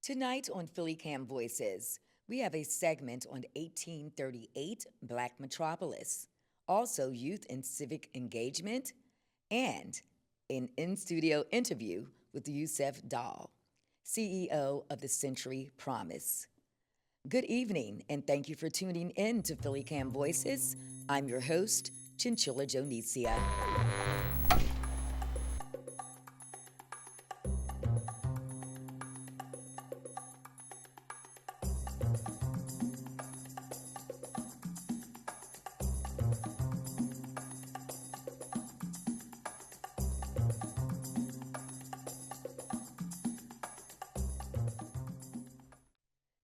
Tonight on PhillyCAM Voices, we have a segment on 1838 Black Metropolis, also youth and civic engagement, and an in-studio interview with Yusef Dahl, CEO of the Century Promise. Good evening, and thank you for tuning in to PhillyCAM Voices. I'm your host, Chinchilla Jonicia.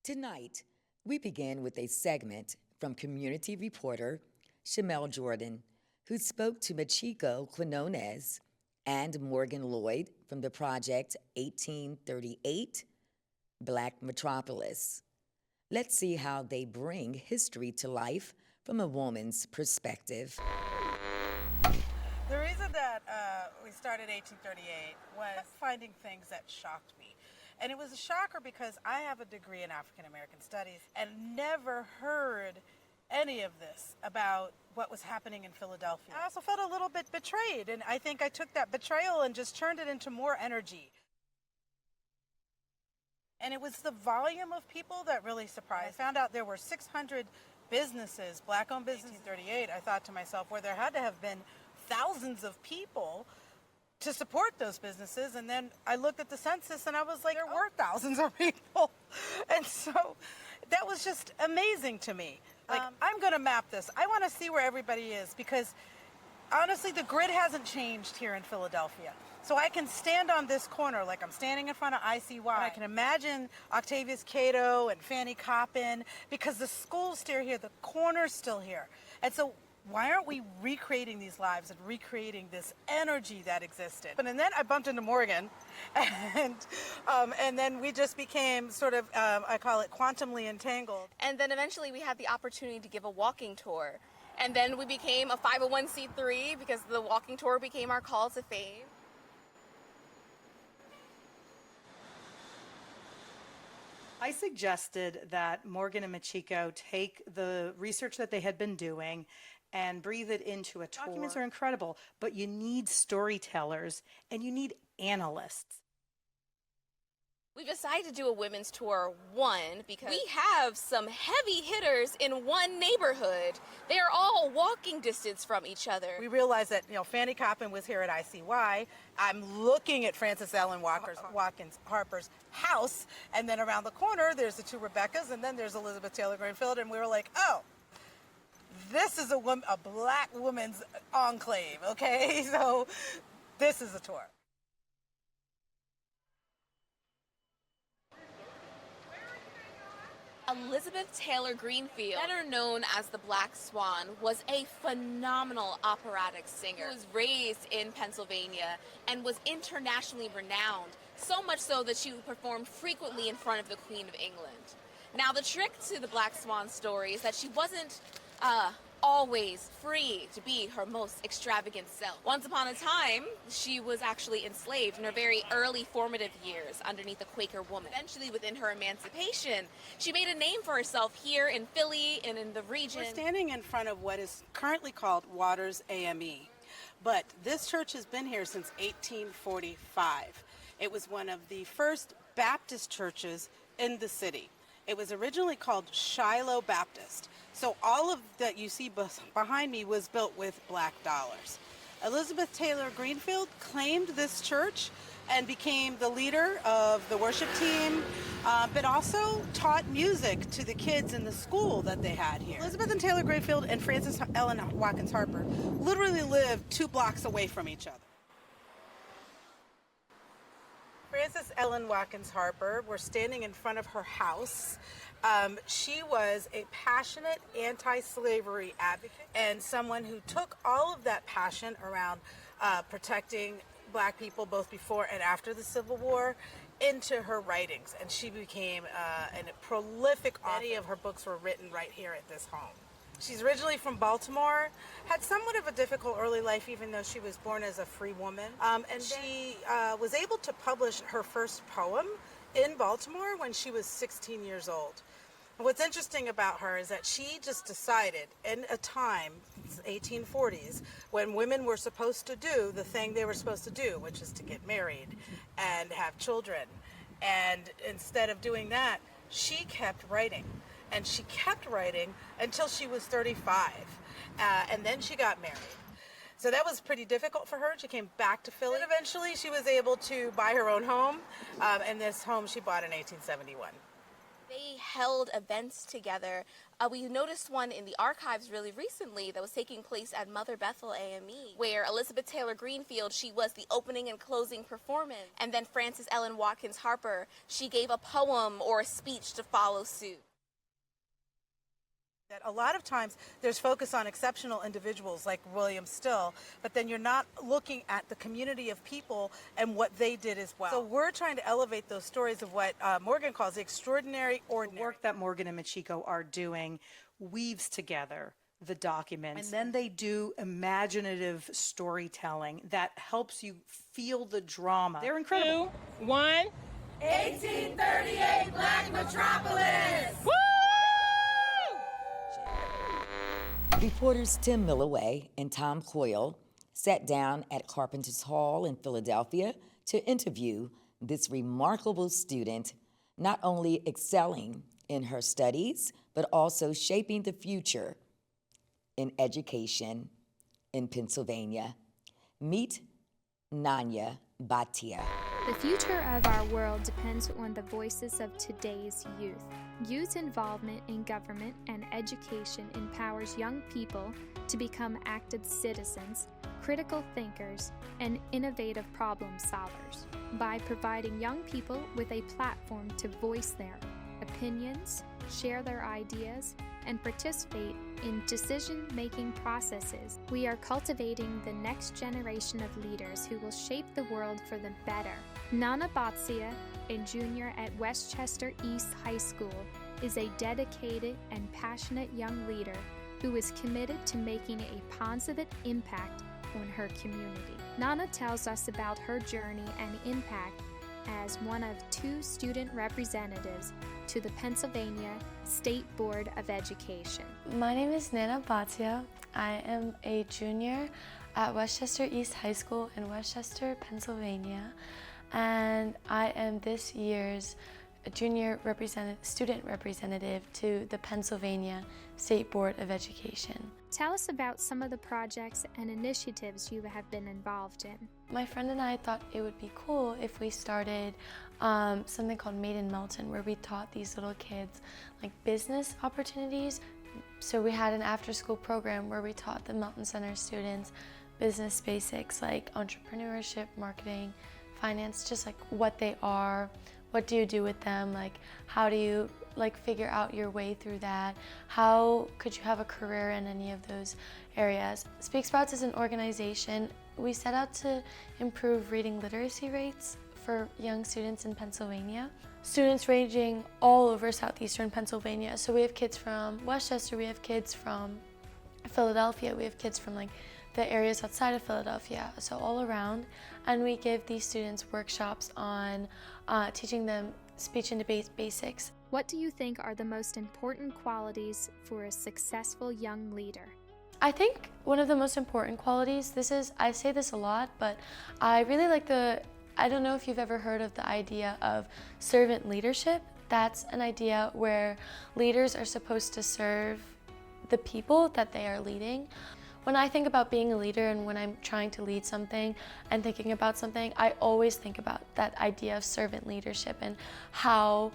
Tonight, we begin with a segment from community reporter Shamel Jordan, who spoke to Machiko Quinones and Morgan Lloyd from the project 1838 Black Metropolis. Let's see how they bring history to life from a woman's perspective. The reason that we started 1838 was finding things that shocked me. And it was a shocker because I have a degree in African American studies and never heard any of this about what was happening in Philadelphia. I also felt a little bit betrayed, and I think I took that betrayal and just turned it into more energy. And it was the volume of people that really surprised me. I found out there were 600 businesses, black-owned businesses in 1838. I thought to myself, well, there had to have been thousands of people to support those businesses. And then I looked at the census and I was like, there were thousands of people. And so that was just amazing to me. Like, I'm going to map this. I want to see where everybody is because honestly, the grid hasn't changed here in Philadelphia. So I can stand on this corner like I'm standing in front of ICY. And I can imagine Octavius Cato and Fanny Coppin because the school's still here, the corner's still here. And so why aren't we recreating these lives and recreating this energy that existed? And then I bumped into Morgan, and then we just became sort of, I call it quantumly entangled. And then eventually we had the opportunity to give a walking tour. And then we became a 501c3 because the walking tour became our call to fame. I suggested that Morgan and Machiko take the research that they had been doing and breathe it into a tour. Documents are incredible, but you need storytellers and you need analysts. We decided to do a women's tour, because we have some heavy hitters in one neighborhood. They are all walking distance from each other. We realized that, Fanny Coppin was here at ICY. I'm looking at Frances Ellen Watkins Harper's house, and then around the corner, there's the two Rebeccas, and then there's Elizabeth Taylor Greenfield, and we were like, oh, this is a black woman's enclave, okay? So this is a tour. Elizabeth Taylor Greenfield, better known as the Black Swan, was a phenomenal operatic singer who was raised in Pennsylvania and was internationally renowned, so much so that she performed frequently in front of the Queen of England. Now, the trick to the Black Swan story is that she wasn't always free to be her most extravagant self. Once upon a time, she was actually enslaved in her very early formative years underneath a Quaker woman. Eventually, within her emancipation, she made a name for herself here in Philly and in the region. We're standing in front of what is currently called Waters AME, but this church has been here since 1845. It was one of the first Baptist churches in the city. It was originally called Shiloh Baptist. So all of that you see behind me was built with black dollars. Elizabeth Taylor Greenfield claimed this church and became the leader of the worship team, but also taught music to the kids in the school that they had here. Elizabeth and Taylor Greenfield and Frances Ellen Watkins Harper literally lived 2 blocks away from each other. Frances Ellen Watkins Harper, we're standing in front of her house. She was a passionate anti-slavery advocate and someone who took all of that passion around protecting black people both before and after the Civil War into her writings. And she became a prolific author. Many of her books were written right here at this home. She's originally from Baltimore, had somewhat of a difficult early life even though she was born as a free woman. And she was able to publish her first poem in Baltimore when she was 16 years old. What's interesting about her is that she just decided in a time, 1840s, when women were supposed to do the thing they were supposed to do, which is to get married and have children. And instead of doing that, she kept writing. And she kept writing until she was 35. And then she got married. So that was pretty difficult for her. She came back to Philly. And eventually she was able to buy her own home. And this home she bought in 1871. They held events together. We noticed one in the archives really recently that was taking place at Mother Bethel AME, where Elizabeth Taylor Greenfield, she was the opening and closing performance. And then Frances Ellen Watkins Harper, she gave a poem or a speech to follow suit. That a lot of times there's focus on exceptional individuals like William Still, but then you're not looking at the community of people and what they did as well. So we're trying to elevate those stories of what Morgan calls the extraordinary ordinary. The work that Morgan and Machiko are doing weaves together the documents, and then they do imaginative storytelling that helps you feel the drama. They're incredible. 2, 1. 1838 Black Metropolis! Woo! Reporters Tim Milloway and Tom Coyle sat down at Carpenter's Hall in Philadelphia to interview this remarkable student, not only excelling in her studies, but also shaping the future in education in Pennsylvania. Meet Nanya Bhatia. The future of our world depends on the voices of today's youth. Youth involvement in government and education empowers young people to become active citizens, critical thinkers, and innovative problem solvers. By providing young people with a platform to voice their opinions, share their ideas, and participate in decision-making processes, we are cultivating the next generation of leaders who will shape the world for the better. Nana Bhatia, a junior at Westchester East High School, is a dedicated and passionate young leader who is committed to making a positive impact on her community. Nana tells us about her journey and impact as one of 2 student representatives to the Pennsylvania State Board of Education. My name is Nana Bhatia. I am a junior at Westchester East High School in Westchester, Pennsylvania, and I am this year's junior student representative to the Pennsylvania State Board of Education. Tell us about some of the projects and initiatives you have been involved in. My friend and I thought it would be cool if we started something called Made in Melton, where we taught these little kids like business opportunities. So we had an after-school program where we taught the Melton Center students business basics like entrepreneurship, marketing, finance, just like what they are, what do you do with them, like how do you figure out your way through that, how could you have a career in any of those areas. Speak Sprouts is an organization. We set out to improve reading literacy rates for young students in Pennsylvania. Students ranging all over southeastern Pennsylvania. So we have kids from Westchester, we have kids from Philadelphia, we have kids from the areas outside of Philadelphia, so all around. And we give these students workshops on teaching them speech and debate basics. What do you think are the most important qualities for a successful young leader? I think one of the most important qualities, I say this a lot, but I really like I don't know if you've ever heard of the idea of servant leadership. That's an idea where leaders are supposed to serve the people that they are leading. When I think about being a leader and when I'm trying to lead something and thinking about something, I always think about that idea of servant leadership and how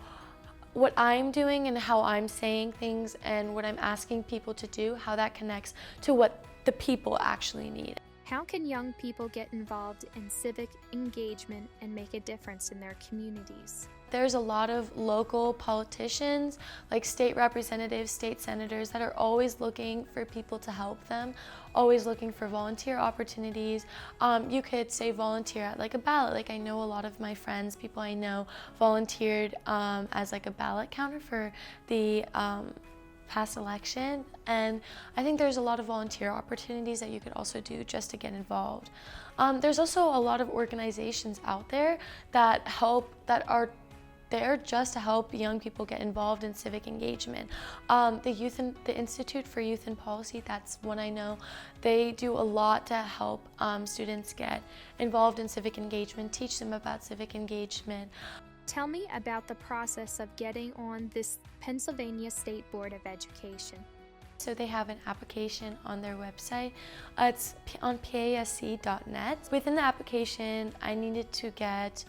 what I'm doing and how I'm saying things and what I'm asking people to do, how that connects to what the people actually need. How can young people get involved in civic engagement and make a difference in their communities? There's a lot of local politicians, like state representatives, state senators, that are always looking for people to help them, always looking for volunteer opportunities. You could say volunteer at a ballot. I know a lot of my friends, people I know, volunteered as a ballot counter for the past election, and I think there's a lot of volunteer opportunities that you could also do just to get involved. There's also a lot of organizations out there that help, there just to help young people get involved in civic engagement. The Institute for Youth and Policy, that's one I know, they do a lot to help students get involved in civic engagement, teach them about civic engagement. Tell me about the process of getting on this Pennsylvania State Board of Education. So they have an application on their website. It's on pasc.net. Within the application, I needed to get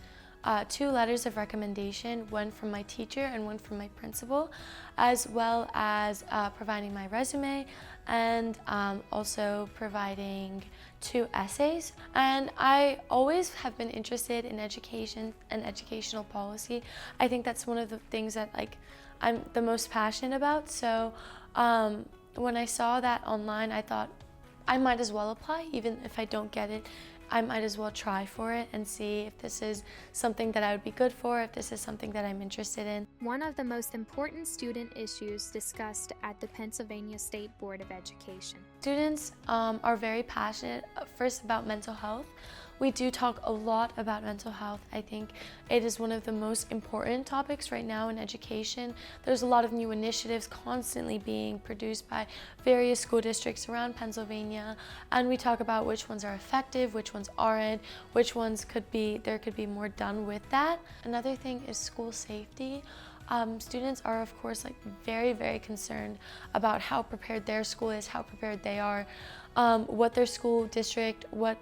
2 letters of recommendation, one from my teacher and one from my principal, as well as providing my resume and also providing 2 essays. And I always have been interested in education and educational policy. I think that's one of the things that I'm the most passionate about. So when I saw that online, I thought I might as well apply. Even if I don't get it, I might as well try for it and see if this is something that I would be good for, if this is something that I'm interested in. One of the most important student issues discussed at the Pennsylvania State Board of Education. Students are very passionate, first about mental health. We do talk a lot about mental health. I think it is one of the most important topics right now in education. There's a lot of new initiatives constantly being produced by various school districts around Pennsylvania, and we talk about which ones are effective, which ones aren't, which ones there could be more done with that. Another thing is school safety. Students are, of course, very, very concerned about how prepared their school is, how prepared they are, what their school district, what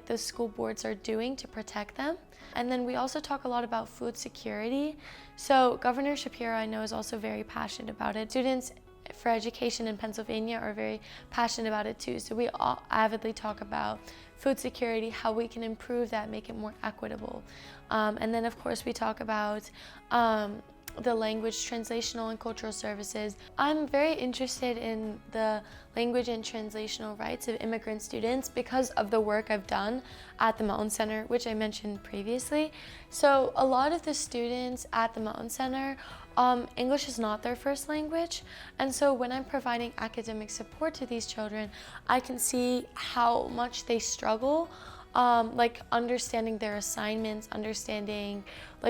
the school boards are doing to protect them. And then we also talk a lot about food security. So Governor Shapiro, I know, is also very passionate about it. Students for education in Pennsylvania are very passionate about it too. So we all avidly talk about food security, how we can improve that, make it more equitable. And then of course we talk about the language, translational and cultural services. I'm very interested in the language and translational rights of immigrant students because of the work I've done at the Mountain Center, which I mentioned previously. So a lot of the students at the Mountain Center, English is not their first language. And so when I'm providing academic support to these children, I can see how much they struggle understanding their assignments, understanding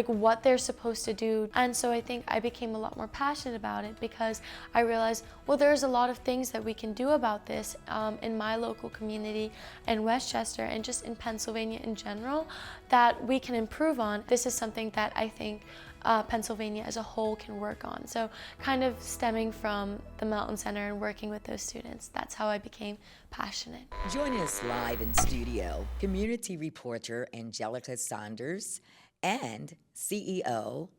what they're supposed to do. And so I think I became a lot more passionate about it because I realized, well, there's a lot of things that we can do about this in my local community in Westchester and just in Pennsylvania in general that we can improve on. This is something that I think Pennsylvania as a whole can work on. So kind of stemming from the Mountain Center and working with those students, that's how I became passionate. Joining us live in studio, community reporter Angelica Saunders and CEO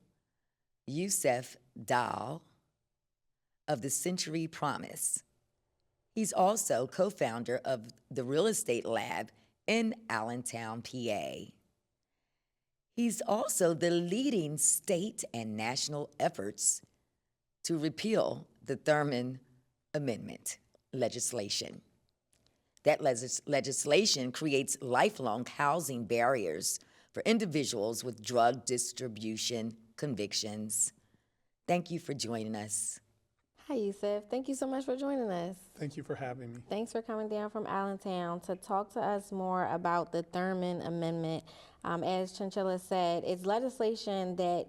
Yusef Dal of the Century Promise. He's also co-founder of the Real Estate Lab in Allentown, PA. He's also the leading state and national efforts to repeal the Thurman Amendment legislation. That legislation creates lifelong housing barriers for individuals with drug distribution convictions. Thank you for joining us. Hi, Yusef. Thank you so much for joining us. Thank you for having me. Thanks for coming down from Allentown to talk to us more about the Thurman Amendment. As Chinchilla said, it's legislation that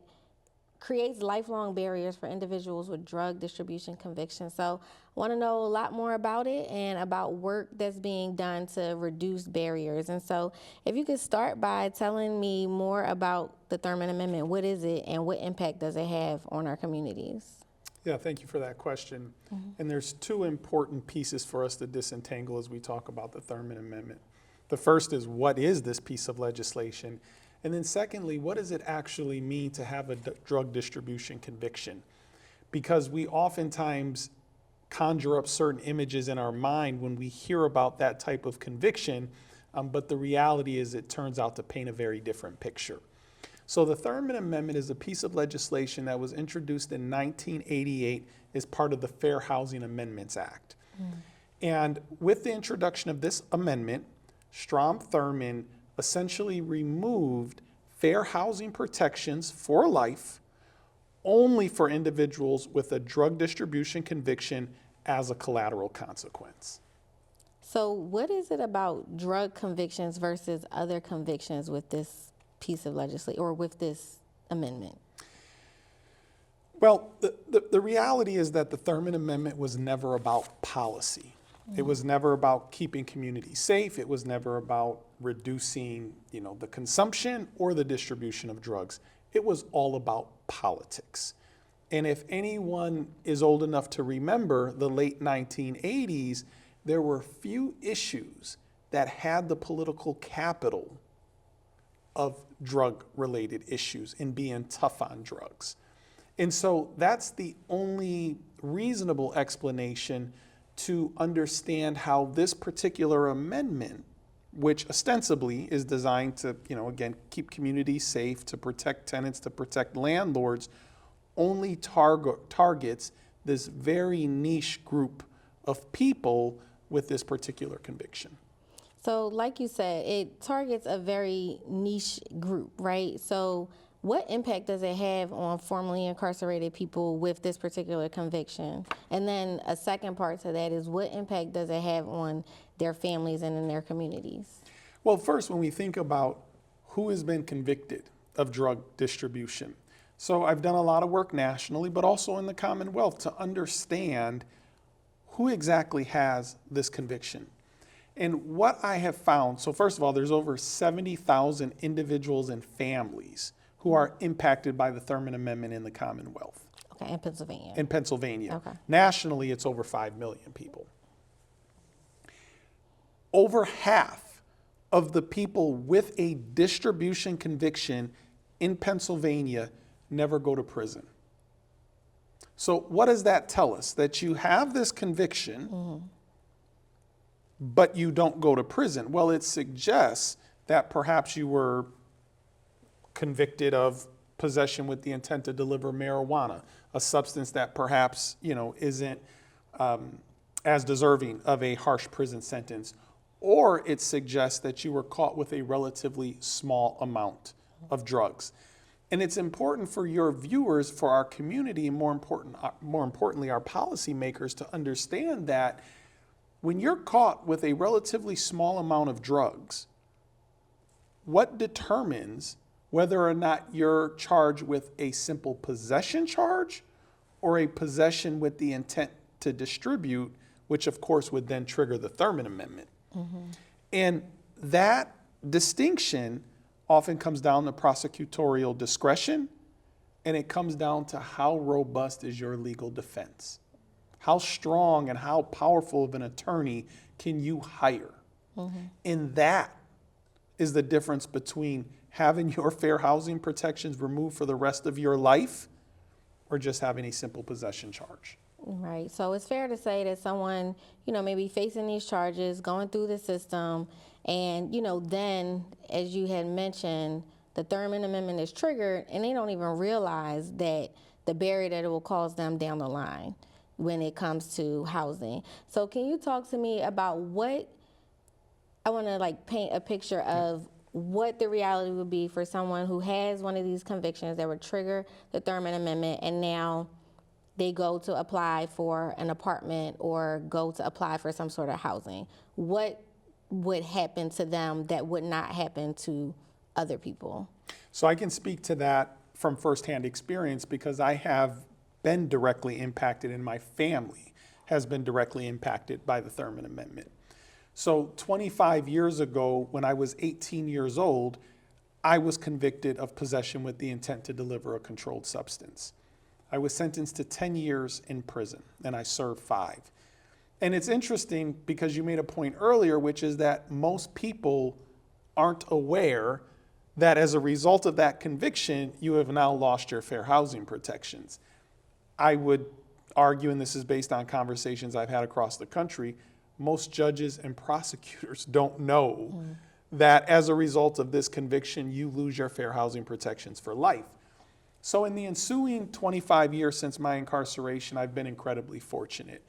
creates lifelong barriers for individuals with drug distribution convictions. So I want to know a lot more about it and about work that's being done to reduce barriers. And so if you could start by telling me more about the Thurman Amendment, what is it and what impact does it have on our communities? Yeah, thank you for that question. And there's 2 important pieces for us to disentangle as we talk about the Thurman Amendment. The first is, what is this piece of legislation? And then secondly, what does it actually mean to have a drug distribution conviction? Because we oftentimes conjure up certain images in our mind when we hear about that type of conviction, but the reality is it turns out to paint a very different picture. So the Thurman Amendment is a piece of legislation that was introduced in 1988 as part of the Fair Housing Amendments Act. And with the introduction of this amendment, Strom Thurmond essentially removed fair housing protections for life only for individuals with a drug distribution conviction as a collateral consequence. So what is it about drug convictions versus other convictions with this piece of legislation or with this amendment? Well, the reality is that the Thurman Amendment was never about policy. It was never about keeping communities safe. It was never about reducing, the consumption or the distribution of drugs. It was all about politics. And if anyone is old enough to remember the late 1980s, there were few issues that had the political capital of drug-related issues and being tough on drugs. And so that's the only reasonable explanation to understand how this particular amendment, which ostensibly is designed to, again, keep communities safe, to protect tenants, to protect landlords, only targets this very niche group of people with this particular conviction. So like you said, it targets a very niche group, right? So what impact does it have on formerly incarcerated people with this particular conviction? And then a second part to that is, what impact does it have on their families and in their communities? Well, first, when we think about who has been convicted of drug distribution, so I've done a lot of work nationally, but also in the Commonwealth to understand who exactly has this conviction. And what I have found, so first of all, there's over 70,000 individuals and families who are impacted by the Thurman Amendment in the Commonwealth. Okay, in Pennsylvania. In Pennsylvania. Okay. Nationally, it's over 5 million people. Over half of the people with a distribution conviction in Pennsylvania never go to prison. So what does that tell us? That you have this conviction, but you don't go to prison. Well, it suggests that perhaps you were convicted of possession with the intent to deliver marijuana, a substance that perhaps, isn't as deserving of a harsh prison sentence. Or it suggests that you were caught with a relatively small amount of drugs. And it's important for your viewers, for our community, and more importantly, our policymakers, to understand that when you're caught with a relatively small amount of drugs, what determines whether or not you're charged with a simple possession charge or a possession with the intent to distribute, which of course would then trigger the Thurman Amendment. And that distinction often comes down to prosecutorial discretion, and it comes down to how robust is your legal defense. How strong and how powerful of an attorney can you hire? And that is the difference between having your fair housing protections removed for the rest of your life or just having a simple possession charge. Right. So it's fair to say that someone, maybe facing these charges, going through the system, and, then, as you had mentioned, the Thurman Amendment is triggered, and they don't even realize that the barrier that it will cause them down the line when it comes to housing. So can you talk to me about what, I want to paint a picture of what the reality would be for someone who has one of these convictions that would trigger the Thurman Amendment, and now they go to apply for an apartment or go to apply for some sort of housing. What would happen to them that would not happen to other people? So I can speak to that from firsthand experience because I have been directly impacted, and my family has been directly impacted by the Thurman Amendment. So 25 years ago, when I was 18 years old, I was convicted of possession with the intent to deliver a controlled substance. I was sentenced to 10 years in prison, and I served 5. And it's interesting because you made a point earlier, which is that most people aren't aware that as a result of that conviction, you have now lost your fair housing protections. I would argue, and this is based on conversations I've had across the country, most judges and prosecutors don't know that as a result of this conviction, you lose your fair housing protections for life. So in the ensuing 25 years since my incarceration, I've been incredibly fortunate.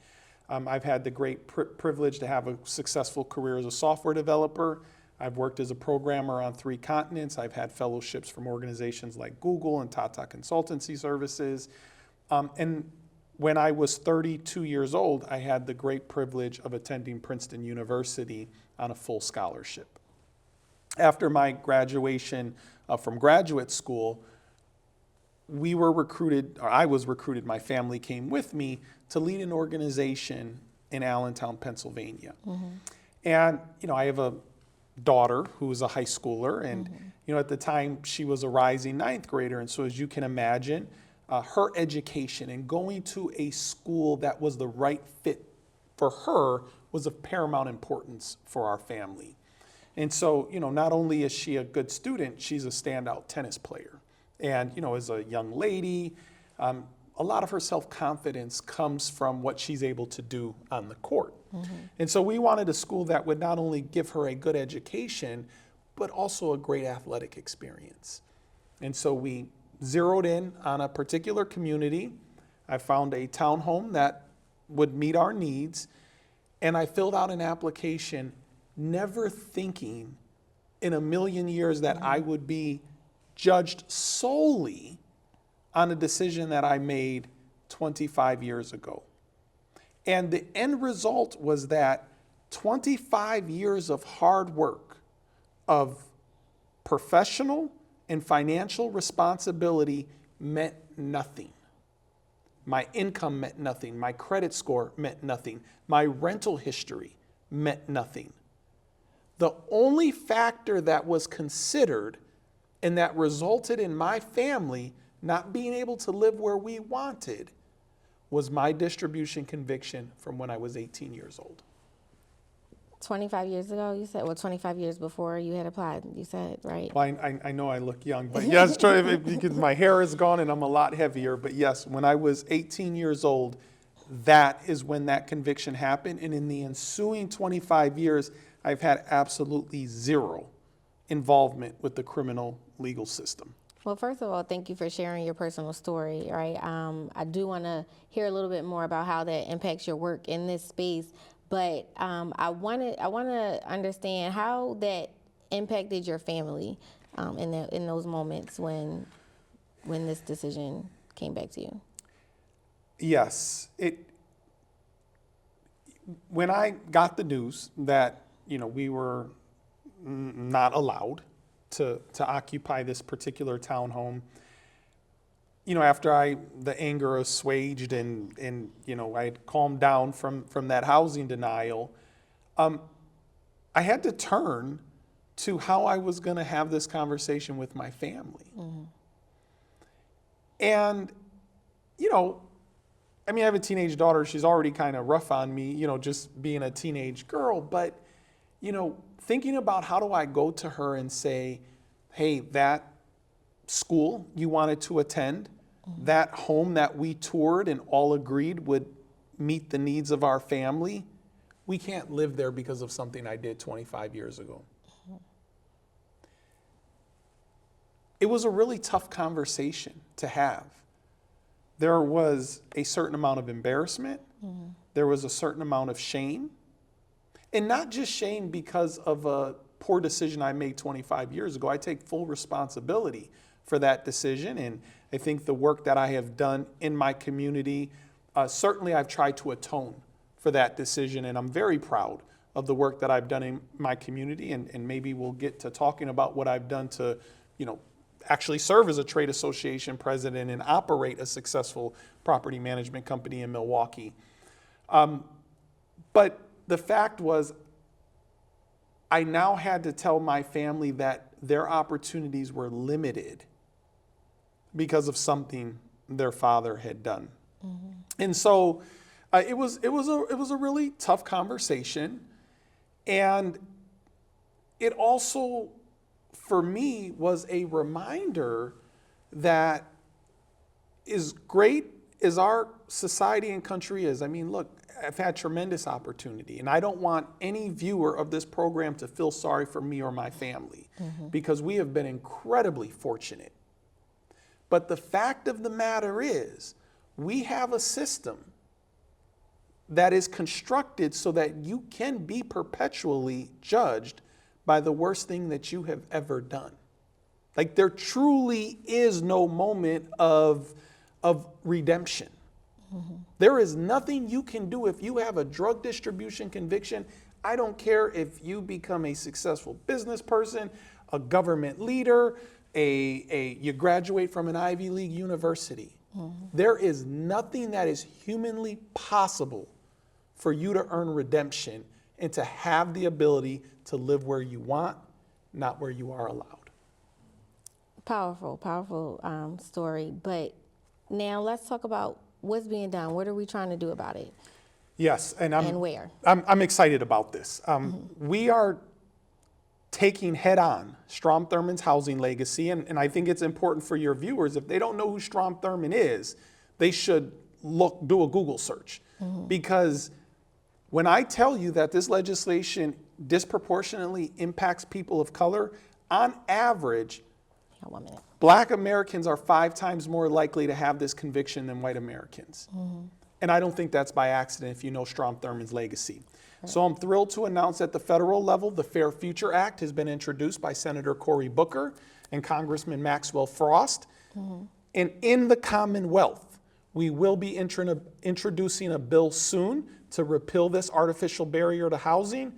I've had the great privilege to have a successful career as a software developer. I've worked as a programmer on 3 continents. I've had fellowships from organizations like Google and Tata Consultancy Services. And when I was 32 years old, I had the great privilege of attending Princeton University on a full scholarship. After my graduation from graduate school, we were recruited, or I was recruited, my family came with me to lead an organization in Allentown, Pennsylvania. And, I have a daughter who is a high schooler, and, at the time she was a rising ninth grader. And so as you can imagine, her education and going to a school that was the right fit for her was of paramount importance for our family. And so, not only is she a good student, she's a standout tennis player. And, as a young lady, a lot of her self-confidence comes from what she's able to do on the court. And so we wanted a school that would not only give her a good education, but also a great athletic experience. And so we zeroed in on a particular community. I found a townhome that would meet our needs, and I filled out an application, never thinking in a million years that I would be judged solely on a decision that I made 25 years ago. And the end result was that 25 years of hard work, of professional and financial responsibility meant nothing. My income meant nothing. My credit score meant nothing. My rental history meant nothing. The only factor that was considered and that resulted in my family not being able to live where we wanted was my distribution conviction from when I was 18 years old. 25 years ago, you said? Well, 25 years before you had applied, you said, right? Well, I know I look young, but yes, because my hair is gone and I'm a lot heavier. But yes, when I was 18 years old, that is when that conviction happened. And in the ensuing 25 years, I've had absolutely zero involvement with the criminal legal system. Well, first of all, thank you for sharing your personal story, right? I do want to hear a little bit more about how that impacts your work in this space, but I want to understand how that impacted your family in those moments when this decision came back to you. Yes, when I got the news that we were not allowed to occupy this particular townhome, after the anger assuaged and I had calmed down from that housing denial, I had to turn to how I was going to have this conversation with my family. And, I have a teenage daughter. She's already kind of rough on me, just being a teenage girl. But, thinking about how do I go to her and say, hey, that school you wanted to attend, that home that we toured and all agreed would meet the needs of our family, we can't live there because of something I did 25 years ago. It was a really tough conversation to have. There was a certain amount of embarrassment. There was a certain amount of shame. And not just shame because of a poor decision I made 25 years ago. I take full responsibility for that decision. And I think the work that I have done in my community, certainly I've tried to atone for that decision. And I'm very proud of the work that I've done in my community. And maybe we'll get to talking about what I've done to, actually serve as a trade association president and operate a successful property management company in Milwaukee. But the fact was, I now had to tell my family that their opportunities were limited because of something their father had done. And so it was a really tough conversation. And it also, for me, was a reminder that as great as our society and country is, look, I've had tremendous opportunity, and I don't want any viewer of this program to feel sorry for me or my family, because we have been incredibly fortunate. But the fact of the matter is, we have a system that is constructed so that you can be perpetually judged by the worst thing that you have ever done. Like, there truly is no moment of redemption. There is nothing you can do if you have a drug distribution conviction. I don't care if you become a successful business person, a government leader, you graduate from an Ivy League university. There is nothing that is humanly possible for you to earn redemption and to have the ability to live where you want, not where you are allowed. Powerful, powerful story. But now let's talk about what's being done. What are we trying to do about it? Yes, and where? I'm excited about this. We are taking head on Strom Thurmond's housing legacy, and I think it's important for your viewers, if they don't know who Strom Thurmond is, they should do a Google search. Because when I tell you that this legislation disproportionately impacts people of color, on average, Yeah, 1 minute. Black Americans are 5 times more likely to have this conviction than white Americans. And I don't think that's by accident if you know Strom Thurmond's legacy. So I'm thrilled to announce at the federal level, the Fair Future Act has been introduced by Senator Cory Booker and Congressman Maxwell Frost. And in the Commonwealth, we will be introducing a bill soon to repeal this artificial barrier to housing.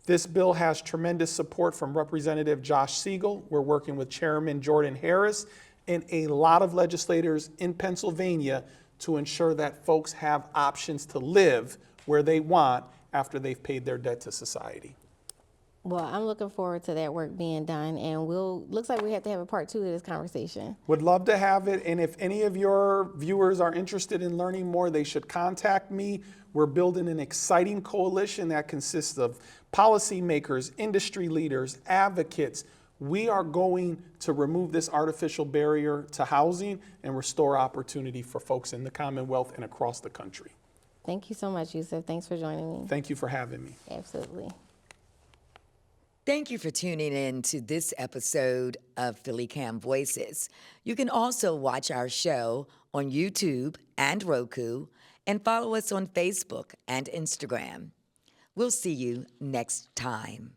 This bill has tremendous support from Representative Josh Siegel. We're working with Chairman Jordan Harris and a lot of legislators in Pennsylvania to ensure that folks have options to live where they want after they've paid their debt to society. Well, I'm looking forward to that work being done, and looks like we have to have a part 2 of this conversation. Would love to have it, and if any of your viewers are interested in learning more, they should contact me. We're building an exciting coalition that consists of policymakers, industry leaders, advocates. We are going to remove this artificial barrier to housing and restore opportunity for folks in the Commonwealth and across the country. Thank you so much, Yusuf. Thanks for joining me. Thank you for having me. Absolutely. Thank you for tuning in to this episode of PhillyCAM Voices. You can also watch our show on YouTube and Roku, and follow us on Facebook and Instagram. We'll see you next time.